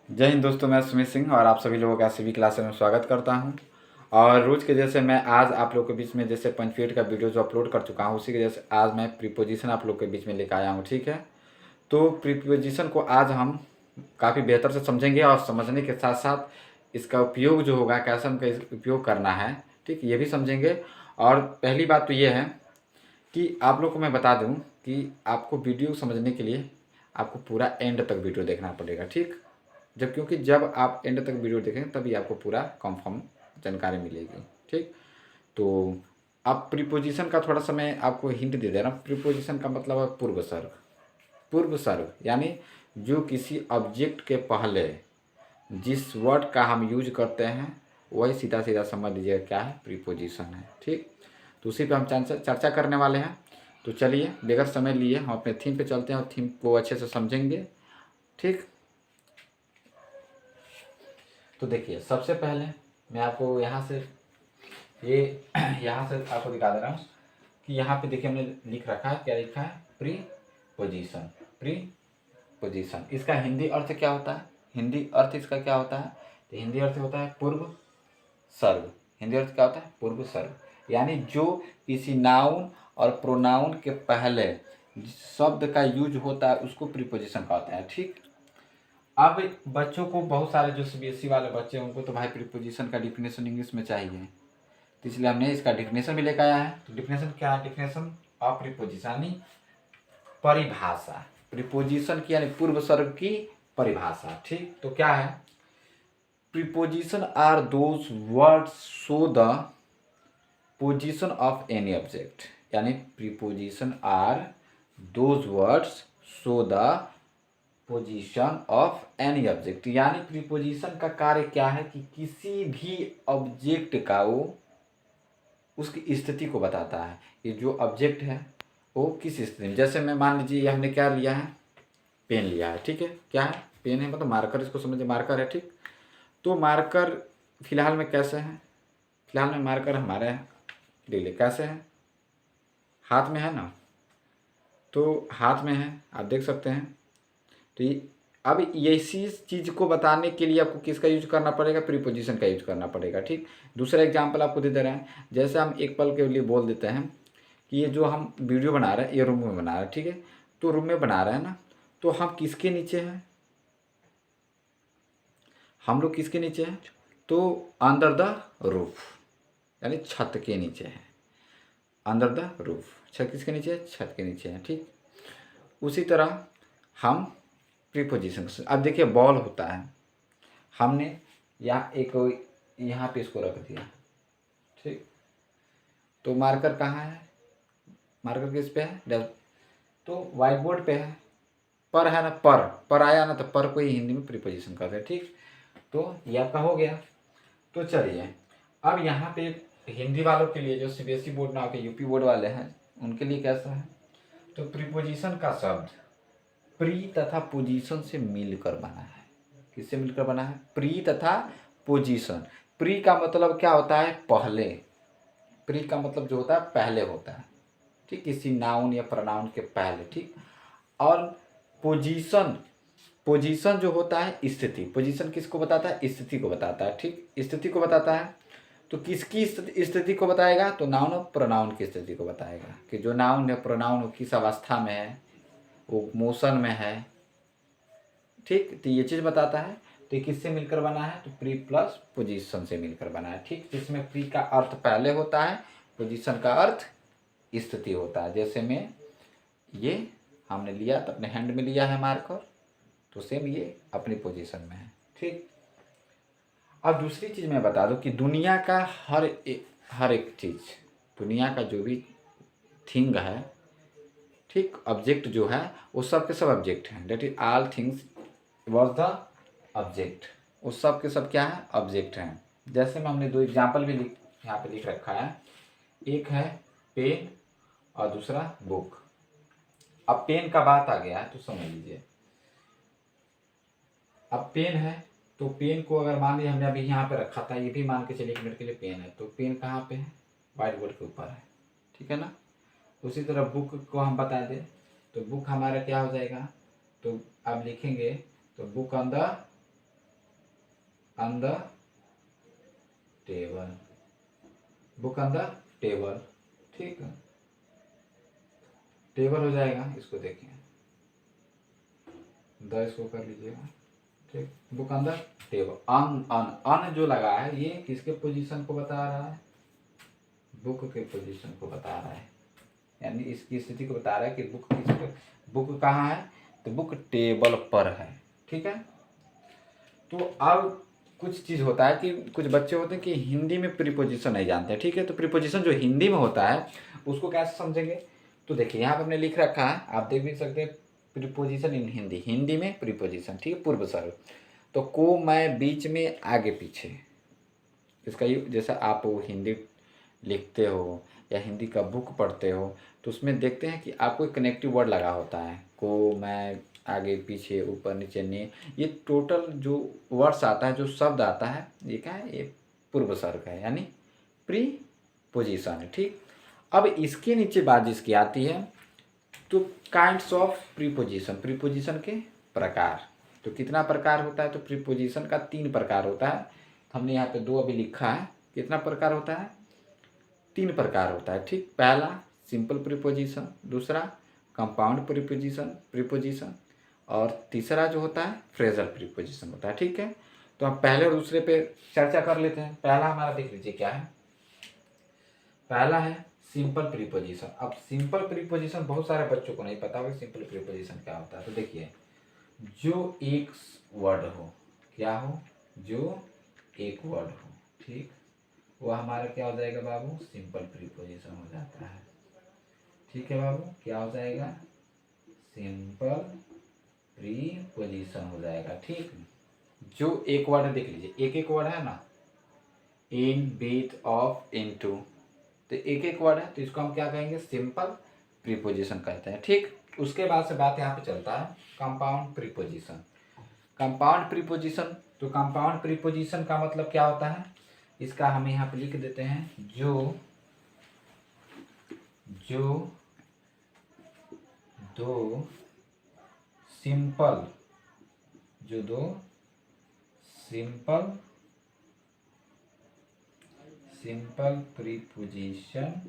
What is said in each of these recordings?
जय हिंद दोस्तों, मैं सुमित सिंह और आप सभी लोगों का सभी क्लास में स्वागत करता हूं। और रोज़ के जैसे मैं आज आप लोगों के बीच में जैसे पंचुएट का वीडियो जो अपलोड कर चुका हूं, उसी के जैसे आज मैं प्रीपोजिशन आप लोग के बीच में लेकर आया हूं। ठीक है, तो प्रीपोजिशन को आज हम काफ़ी बेहतर से समझेंगे और समझने के साथ साथ इसका उपयोग जो होगा, कैसे हमको इसका उपयोग करना है, ठीक, ये भी समझेंगे। और पहली बात तो ये है कि आप लोग को मैं बता दूं कि आपको वीडियो समझने के लिए आपको पूरा एंड तक वीडियो देखना पड़ेगा। ठीक, क्योंकि जब आप एंड तक वीडियो देखें तभी आपको पूरा कंफर्म जानकारी मिलेगी। ठीक, तो अब प्रीपोजिशन का थोड़ा सा मैं आपको हिंट दे रहा हूँ। प्रीपोजिशन का मतलब है पूर्व सर्ग। पूर्व सर्ग यानी जो किसी ऑब्जेक्ट के पहले जिस वर्ड का हम यूज करते हैं वही सीधा सीधा समझ लीजिएगा क्या है, प्रीपोजिशन है। ठीक, तो उसी पे हम चर्चा करने वाले हैं। तो चलिए बगैर समय लिए हम अपने थीम पे चलते हैं और थीम को अच्छे से समझेंगे। ठीक, तो देखिए सबसे पहले मैं आपको यहाँ से ये यहाँ से आपको दिखा दे रहा हूँ कि यहाँ पे देखिए हमने लिख रखा है, क्या लिखा है, प्री पोजीशन। प्री पोजीशन इसका हिंदी अर्थ क्या होता है? हिंदी अर्थ इसका क्या होता है? तो हिंदी अर्थ होता है पूर्व सर्ग। हिंदी अर्थ क्या होता है? पूर्व सर्ग, यानी जो किसी नाउन और प्रोनाउन के पहले शब्द का यूज होता है उसको प्रीपोजिशन कहते हैं। ठीक, अब बच्चों को बहुत सारे जो सीबीएसई वाले बच्चे हैं उनको तो भाई प्रीपोजिशन का डिफिनेशन इंग्लिश में चाहिए, तो इसलिए हमने इसका डिफिनेशन भी लेकर आया है। तो डिफिनेशन क्या है? डिफिनेशन ऑफ प्रीपोजिशन यानी परिभाषा। प्रीपोजिशन की यानी पूर्व सर्ग की परिभाषा। ठीक, तो क्या है? Preposition are those words show the position of any object, यानी preposition are those words show the position of any object, यानी प्रीपोजिशन का कार्य क्या है कि किसी भी ऑब्जेक्ट का वो उसकी स्थिति को बताता है। ये जो ऑब्जेक्ट है वो किस स्थिति में, जैसे मैं मान लीजिए हमने क्या लिया है, पेन लिया है। ठीक है, क्या है? पेन है, मतलब मार्कर, इसको समझिए मार्कर है। ठीक, तो मार्कर फिलहाल में कैसे है? फिलहाल में मार्कर हमारे ले ले कैसे है, हाथ में है ना, तो हाथ में है, आप देख सकते हैं। तो ये अब इसी चीज़ को बताने के लिए आपको किसका यूज करना पड़ेगा? प्रीपोजिशन का यूज करना पड़ेगा। ठीक, दूसरा एग्जांपल आपको दे दे रहे हैं, जैसे हम एक पल के लिए बोल देते हैं कि ये जो हम वीडियो बना रहे हैं ये रूम में बना रहे हैं। ठीक है, तो रूम में बना रहे हैं ना, तो हम किसके नीचे हैं? हम लोग किसके नीचे हैं? तो अंडर द रूफ, यानी छत के नीचे है। अंडर द रूफ, छत किसके नीचे है? छत के नीचे है। ठीक, उसी तरह हम प्रीपोजिशन, अब देखिए बॉल होता है, हमने यहाँ एक यहाँ पे इसको रख दिया। ठीक, तो मार्कर कहाँ है? मार्कर किस पे है? तो व्हाइट बोर्ड पे है, पर है ना, पर आया ना, तो पर को ही हिंदी में प्रीपोजिशन कहते हैं। ठीक, तो ये आपका हो गया। तो चलिए अब यहाँ पे हिंदी वालों के लिए, जो सीबीएसई बोर्ड ना के यूपी बोर्ड वाले हैं उनके लिए कैसा है? तो प्रीपोजिशन का शब्द प्री तथा पोजीशन से मिलकर बना है। किससे मिलकर बना है? प्री तथा पोजीशन। प्री का मतलब क्या होता है? पहले। प्री का मतलब जो होता है पहले होता है। ठीक, किसी नाउन या प्रोनाउन के पहले। ठीक, और पोजीशन, पोजीशन जो होता है स्थिति। पोजीशन किसको बताता है? स्थिति को बताता है। ठीक, स्थिति को बताता है, तो किसकी स्थिति को बताएगा? तो नाउन और प्रोनाउन की स्थिति को बताएगा कि जो नाउन है प्रोनाउन किस अवस्था में है, वो मोशन में है। ठीक, तो ये चीज़ बताता है। तो ये किससे मिलकर बना है? तो प्री प्लस पोजीशन से मिलकर बना है। ठीक, जिसमें प्री का अर्थ पहले होता है, पोजीशन का अर्थ स्थिति होता है। जैसे में ये हमने लिया तो अपने हैंड में लिया है मार्कर, तो सेम ये अपनी पोजीशन में है। ठीक, अब दूसरी चीज़ मैं बता दूं कि दुनिया का हर एक चीज़, दुनिया का जो भी थिंग है, ठीक, ऑब्जेक्ट जो है, वो सब के सब ऑब्जेक्ट हैं। That is all things was the object. वो सब के सब क्या है? ऑब्जेक्ट हैं। जैसे में हमने दो एग्जाम्पल भी यहाँ पे लिख रखा है, एक है पेन और दूसरा बुक। अब पेन का बात आ गया है तो समझ लीजिए, अब पेन है तो पेन को अगर मान लीजिए हमने अभी यहाँ पे रखा था, ये भी मान के चलिए एक मिनट के लिए पेन है, तो पेन कहाँ पे है? व्हाइट बोर्ड के ऊपर है। ठीक है ना, उसी तरह बुक को हम बता दें तो बुक हमारा क्या हो जाएगा? तो अब लिखेंगे तो book on the on the table, book on the table, ठीक है, टेबल हो जाएगा। इसको देखिए, इसको कर लीजिएगा, ठीक। Book on the table, on on on जो लगा है ये किसके पोजीशन को बता रहा है? बुक के पोजीशन को बता रहा है, यानी इसकी स्थिति को बता रहा है कि बुक किस पे, बुक कहाँ है, तो बुक टेबल पर है, ठीक है। तो अब कुछ चीज़ होता है कि कुछ बच्चे होते हैं कि हिंदी में प्रीपोजिशन नहीं जानते, ठीक है। तो प्रीपोजिशन जो हिंदी में होता है उसको कैसे समझेंगे? तो देखिए यहाँ पे हमने लिख रखा है, आप देख भी सकते हैं, प्रीपोजिशन इन हिंदी, हिंदी में प्रीपोजिशन, ठीक है, पूर्व सर्व। तो को, मैं, बीच में, आगे पीछे, इसका जैसा आप वो हिंदी लिखते हो या हिंदी का बुक पढ़ते हो तो उसमें देखते हैं कि आपको एक कनेक्टिव वर्ड लगा होता है, को, मैं, आगे पीछे, ऊपर नीचे, ने, ये टोटल जो वर्ड्स आता है, जो शब्द आता है, ये क्या है? ये पूर्व सर्ग है, यानी प्री पोजिशन है, ठीक। अब इसके नीचे बात जिसकी आती है तो काइंड्स ऑफ प्रीपोजिशन, प्रीपोजिशन के प्रकार। तो कितना प्रकार होता है? तो प्रीपोजिशन का 3 प्रकार होता है। हमने यहाँ पे 2 अभी लिखा है। कितना प्रकार होता है? 3 प्रकार होता है, ठीक। पहला सिंपल प्रीपोजिशन, दूसरा कंपाउंड प्रीपोजिशन और तीसरा जो होता है फ्रेजल प्रीपोजिशन होता है, ठीक है। तो हम पहले और दूसरे पे चर्चा कर लेते हैं। पहला हमारा देख लीजिए क्या है। पहला है सिंपल प्रीपोजिशन। अब सिंपल प्रीपोजिशन बहुत सारे बच्चों को नहीं पता होगा सिंपल प्रीपोजिशन क्या होता है। तो देखिए, जो एक वर्ड हो, क्या हो? जो एक वर्ड हो, ठीक, वो हमारा क्या हो जाएगा बाबू? सिंपल प्रीपोजिशन हो जाता है, ठीक है बाबू। क्या हो जाएगा? सिंपल प्रीपोजिशन हो जाएगा, ठीक। जो एक वर्ड है, देख लीजिए, एक एक वर्ड है ना, इन, बीट, ऑफ, इनटू, तो एक एक वर्ड है तो इसको हम क्या कहेंगे? सिंपल प्रीपोजिशन कहते हैं, ठीक। उसके बाद से बात यहाँ पे चलता है कंपाउंड प्रीपोजिशन। कंपाउंड प्रीपोजिशन, तो कंपाउंड प्रीपोजिशन का मतलब क्या होता है? इसका हम यहाँ पे लिख देते हैं, जो दो सिंपल प्रीपोजिशन,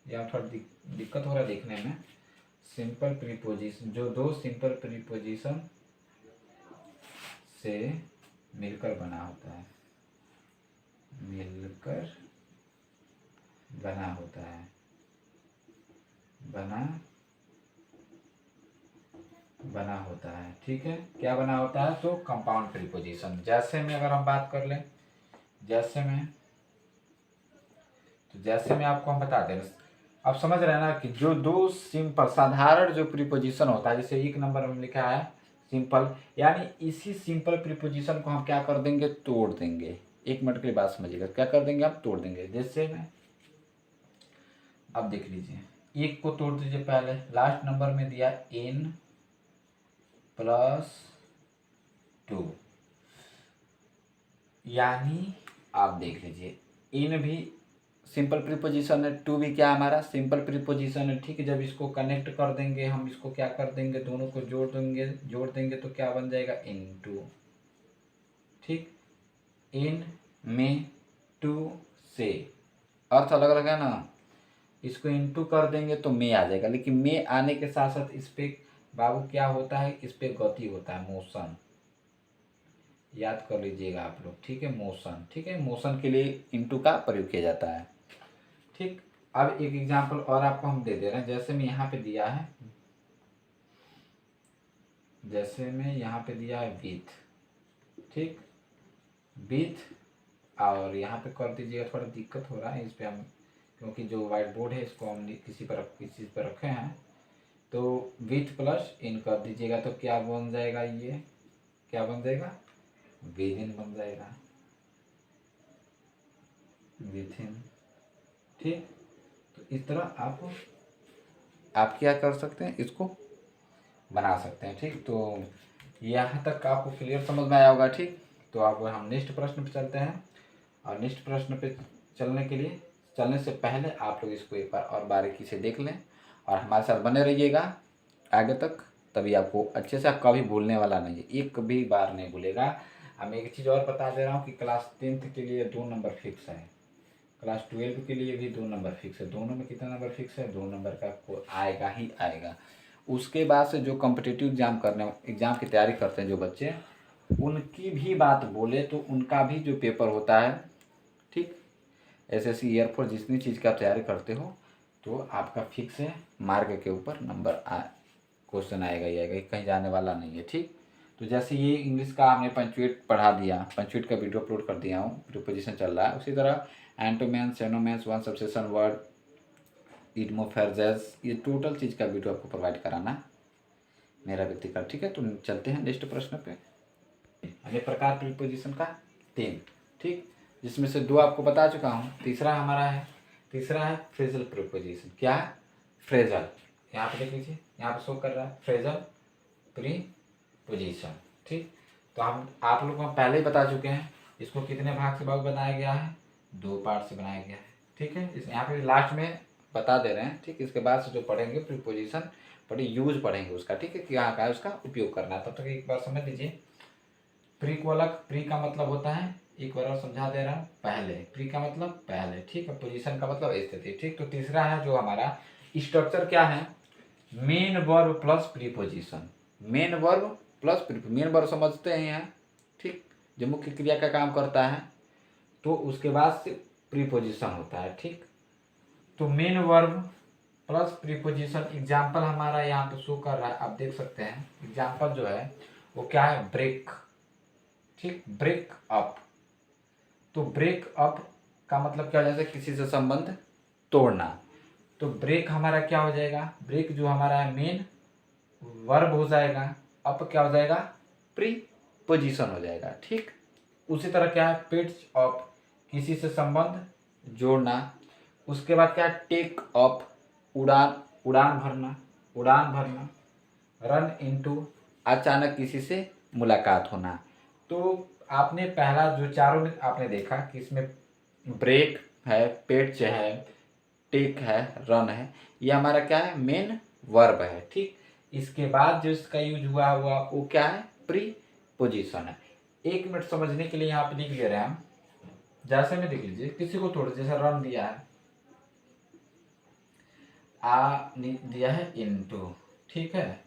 या थोड़ा दिक्कत हो रहा है देखने में, सिंपल प्रीपोजिशन, जो 2 सिंपल प्रीपोजिशन से मिलकर बना होता है, बना होता है, ठीक है। क्या बना होता है? तो कंपाउंड प्रीपोजिशन। जैसे में अगर हम बात कर लें, जैसे में आपको हम बता दें, आप समझ रहे हैं ना कि जो 2 सिंपल साधारण जो प्रीपोजिशन होता है, जैसे 1 नंबर में लिखा है सिंपल, यानी इसी सिंपल प्रीपोजिशन को हम क्या कर देंगे? तोड़ देंगे। 1 मिनट के लिए बात समझिएगा, क्या कर देंगे? आप तोड़ देंगे। जैसे में अब देख लीजिए, 1 को तोड़ दीजिए। पहले लास्ट नंबर में दिया n + 2, यानी आप देख लीजिए, इन भी सिंपल प्रीपोजिशन है, 2 भी क्या हमारा? सिंपल प्रीपोजिशन है, ठीक है। जब इसको कनेक्ट कर देंगे हम, इसको क्या कर देंगे? दोनों को जोड़ देंगे तो क्या बन जाएगा? इनटू, ठीक। इन में 2 से अर्थ अलग अलग है ना, इसको इनटू कर देंगे तो में आ जाएगा, लेकिन में आने के साथ साथ इस पे बाबू क्या होता है? इस पे गति होता है, मोशन, याद कर लीजिएगा आप लोग, ठीक है। मोशन, ठीक है, मोशन के लिए इनटू का प्रयोग किया जाता है, ठीक। अब एक एग्जांपल और आपको हम दे दे रहे हैं। जैसे में यहाँ पे दिया है, विथ, ठीक, विथ, और यहाँ पे कर दीजिएगा, थोड़ा दिक्कत हो रहा है इस पे हम, क्योंकि जो व्हाइट बोर्ड है इसको हम किसी चीज़ पर रखे हैं। तो विथ प्लस इन कर दीजिएगा तो क्या बन जाएगा? ये क्या बन जाएगा? विदिन बन जाएगा, विथिन, ठीक। तो इस तरह आप क्या कर सकते हैं? इसको बना सकते हैं, ठीक। तो यहाँ तक आपको क्लियर समझ में आया होगा, ठीक। तो अब हम नेक्स्ट प्रश्न पे चलते हैं, और नेक्स्ट प्रश्न पे चलने से पहले आप लोग इसको एक बार और बारीकी से देख लें और हमारे साथ बने रहिएगा आगे तक, तभी आपको अच्छे से, आप कभी भूलने वाला नहीं है, एक भी बार नहीं भूलेगा। अब मैं एक चीज़ और बता दे रहा हूँ कि क्लास 10th के लिए 2 नंबर फिक्स है, क्लास 12 के लिए भी 2 नंबर फिक्स है। दोनों में कितना नंबर फिक्स है? 2 नंबर का आएगा ही आएगा। उसके बाद से जो कॉम्पिटिटिव एग्ज़ाम की तैयारी करते हैं जो बच्चे, उनकी भी बात बोले तो उनका भी जो पेपर होता है, ठीक, एसएससी एयरफोर्स जितनी चीज़ की आप तैयारी करते हो तो आपका फिक्स है, मार्क के ऊपर नंबर क्वेश्चन आएगा ही आएगा, कहीं जाने वाला नहीं है। ठीक, तो जैसे ये इंग्लिश का आपने पंचुएट पढ़ा दिया, पंचुएट का वीडियो अपलोड कर दिया हूँ, प्रीपोजिशन चल रहा है, उसी तरह एंटोमेंस, सेनोमेंस, वन सबसेशन वर्ड, इडमोफेर्जेस, ये टोटल चीज़ का वीडियो आपको प्रोवाइड कराना मेरा व्यक्तिगत। ठीक है, तो चलते हैं नेक्स्ट प्रश्न पे। अनेक प्रकार प्रीपोजिशन का 3, ठीक, जिसमें से 2 आपको बता चुका हूँ। तीसरा है फ्रेजल प्रीपोजिशन। क्या है? फ्रेजल। यहाँ पे देख लीजिए, यहाँ पे शो कर रहा है फ्रेजल प्रीपोजिशन। ठीक, तो आप लोग को हम पहले ही बता चुके हैं इसको कितने भाग से बनाया गया है, 2 पार्ट से बनाया गया है। ठीक है, इस यहाँ पे लास्ट में बता दे रहे हैं। ठीक, इसके बाद से जो पढ़ेंगे प्रीपोजिशन यूज पढ़ेंगे उसका। ठीक है, क्या है उसका उपयोग करना है। तब तक एक बार समझ लीजिए, प्री को अलग, प्री का मतलब होता है, एक बार और समझा दे रहा हूँ, पहले। प्री का मतलब पहले, ठीक है, पोजीशन का मतलब स्थिति। ठीक, तो तीसरा है जो हमारा स्ट्रक्चर, क्या है? Main verb plus preposition. Main verb plus main verb समझते हैं यहाँ, ठीक, जो मुख्य क्रिया का काम करता है, तो उसके बाद से प्रीपोजिशन होता है। ठीक, तो main verb plus preposition. Example हमारा यहाँ पे शो कर रहा है, आप देख सकते हैं। एग्जाम्पल जो है वो क्या है? ब्रेक। ठीक, ब्रेक अप। तो ब्रेक अप का मतलब क्या हो जाता है? किसी से संबंध तोड़ना। तो ब्रेक हमारा क्या हो जाएगा? ब्रेक जो हमारा है मेन वर्ब हो जाएगा, अप क्या हो जाएगा? प्रीपोजिशन हो जाएगा। ठीक, उसी तरह क्या है? पिच अप, किसी से संबंध जोड़ना। उसके बाद क्या है? टेक अप, उड़ान भरना। रन इनटू, अचानक किसी से मुलाकात होना। तो आपने पहला जो चारों में आपने देखा कि इसमें ब्रेक है, पेच है, टेक है, रन है, ये हमारा क्या है? मेन वर्ब है। ठीक, इसके बाद जो इसका यूज हुआ वो क्या है? प्रीपोजिशन है। 1 मिनट समझने के लिए यहाँ पे लिख ले रहे हैं हम। जैसे में देख लीजिए, किसी को तोड़, जैसे रन दिया है, दिया है इनटू। ठीक है,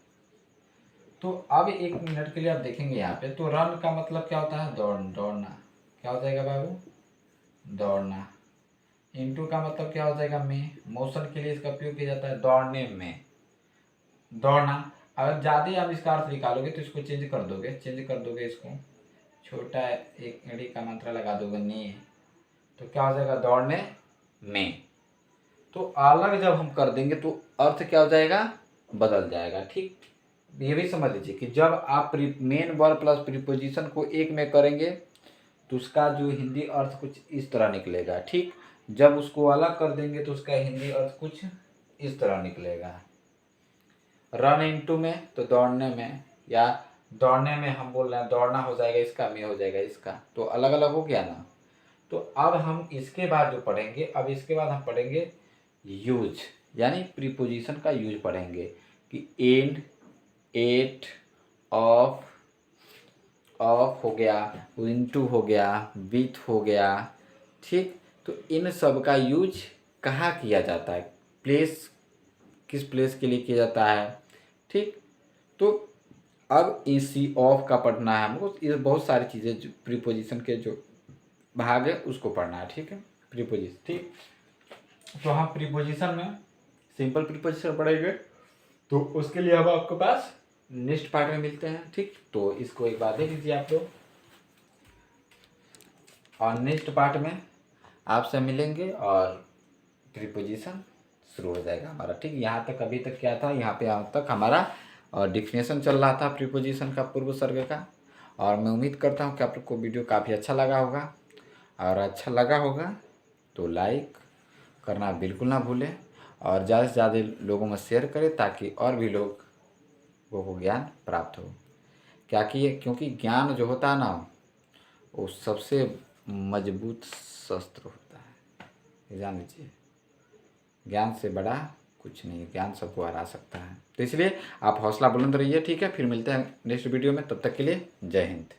तो अब 1 मिनट के लिए आप देखेंगे यहाँ पे, तो रन का मतलब क्या होता है? दौड़ना। क्या हो जाएगा बाबू? दौड़ना। इनटू का मतलब क्या हो जाएगा? में। मोशन के लिए इसका उपयोग किया जाता है, दौड़ने में, दौड़ना। अगर ज़्यादा आप इसका अर्थ निकालोगे तो इसको चेंज कर दोगे इसको, छोटा एक एड़ी का मात्रा लगा दोगे ने, तो क्या हो जाएगा? दौड़ने में। तो अलग जब हम कर देंगे तो अर्थ क्या हो जाएगा? बदल जाएगा। ठीक, ये भी समझ लीजिए कि जब आप मेन वर्ब प्लस प्रीपोजिशन को एक में करेंगे तो उसका जो हिंदी अर्थ कुछ इस तरह निकलेगा। ठीक, जब उसको अलग कर देंगे तो उसका हिंदी अर्थ कुछ इस तरह निकलेगा। रन इनटू में तो दौड़ने में, या दौड़ने में हम बोल रहे हैं, दौड़ना हो जाएगा इसका, में हो जाएगा इसका, तो अलग अलग हो गया ना। तो अब हम इसके बाद जो पढ़ेंगे, हम पढ़ेंगे यूज, यानी प्रीपोजिशन का यूज पढ़ेंगे कि इन, एट, ऑफ हो गया, इनटू हो गया, विथ हो गया। ठीक, तो इन सब का यूज कहाँ किया जाता है, प्लेस, किस प्लेस के लिए किया जाता है। ठीक, तो अब इसी ऑफ का पढ़ना है हमको, ये बहुत सारी चीज़ें जो प्रीपोजिशन के जो भाग है उसको पढ़ना है। ठीक है, प्रीपोजिशन। ठीक, तो हम प्रीपोजिशन में सिंपल प्रीपोजिशन पढ़ेंगे, तो उसके लिए हम आपके पास नेक्स्ट पार्ट में मिलते हैं। ठीक, तो इसको एक बार देख लीजिए आप लोग, और नेक्स्ट पार्ट में आपसे मिलेंगे और प्रीपोजिशन शुरू हो जाएगा हमारा। ठीक, यहाँ तक अभी तक क्या था, यहाँ पे यहाँ तक हमारा डिफिनेशन चल रहा था प्रीपोजिशन का, पूर्व सर्ग का। और मैं उम्मीद करता हूँ कि आप लोग को वीडियो काफ़ी अच्छा लगा होगा, और अच्छा लगा होगा तो लाइक करना बिल्कुल ना भूलें, और ज़्यादा से ज़्यादा लोगों में शेयर करें ताकि और भी लोगों को ज्ञान प्राप्त हो। क्योंकि ज्ञान जो होता है ना, वो सबसे मजबूत शस्त्र होता है, ये जान लीजिए। ज्ञान से बड़ा कुछ नहीं, ज्ञान सबको हरा सकता है। तो इसलिए आप हौसला बुलंद रहिए। ठीक है, फिर मिलते हैं नेक्स्ट वीडियो में, तब तक के लिए जय हिंद।